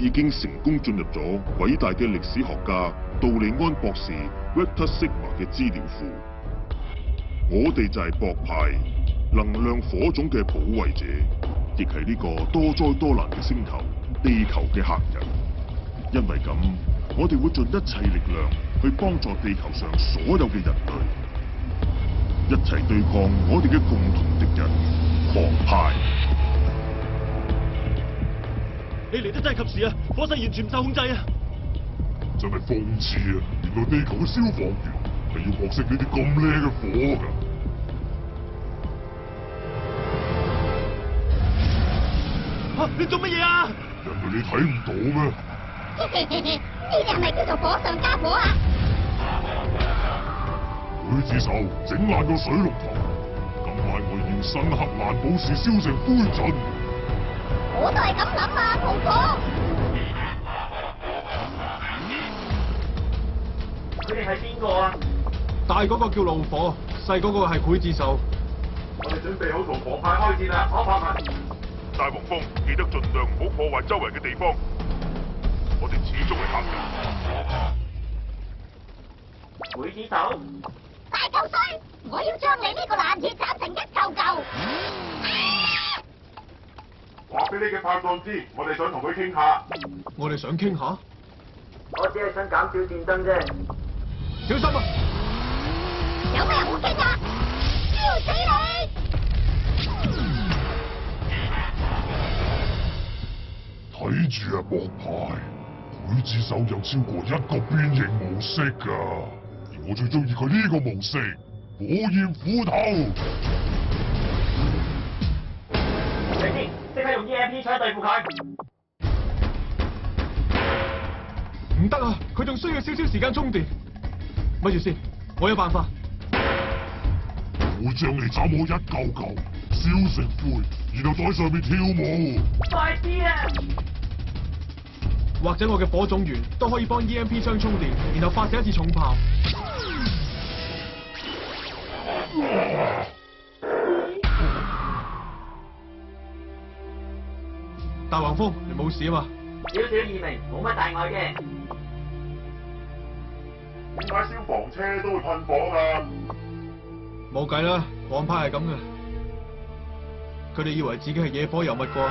已經成功進入咗偉大嘅歷史學家杜利安博士 Vector Sigma 嘅資料庫。我哋就係博派能量火種嘅保衛者，亦係呢個多災多難嘅星球地球嘅客人。因為咁，我哋會盡一切力量去幫助地球上所有嘅人類，一齊對抗我哋嘅共同敵人狂派。你嚟得真係及時啊！火勢完全唔受控制啊！真係諷刺啊！原來地球嘅消防員係要學識呢啲咁靚嘅火㗎。嚇！你做乜嘢啊？因為你睇唔到咩？呢啲係咪叫做火上加火啊？劊子手整爛個水龍頭，今晚我要新克蘭堡市燒成灰燼。我都係咁諗啊，婆婆。佢哋係邊個啊？大嗰個叫怒火，細嗰個係劊子手。我哋準備好同火派開戰啦，可發文。大黃蜂，記得盡量唔好破壞周圍嘅地方。我哋始終係客人。劊子手，大嚿水，我要將你呢個爛鐵斬成一嚿嚿。話俾你嘅拍檔知，我哋想同佢傾下。我哋想傾下，我只係想減少戰爭啫。小心啊！有咩好傾啊？燒死你！睇住啊，博派，劊子手有超過1個變形模式㗎，而我最中意佢呢個模式——火焰斧頭。你知，即刻用 EMP 槍對付佢。唔得啊！佢仲需要少少時間充電。咪住先，我有辦法。我會將你斬我一嚿嚿，燒成灰，然後在上面跳舞。快啲啊！或者我嘅火種源都可以幫 EMP 槍充電，然後發射一次重炮。大黃蜂，你冇事啊嘛？少少異味，冇乜大礙嘅。點解消防車都會噴火㗎？冇計啦，黃派係咁嘅，佢哋以為自己係野火尤物啩。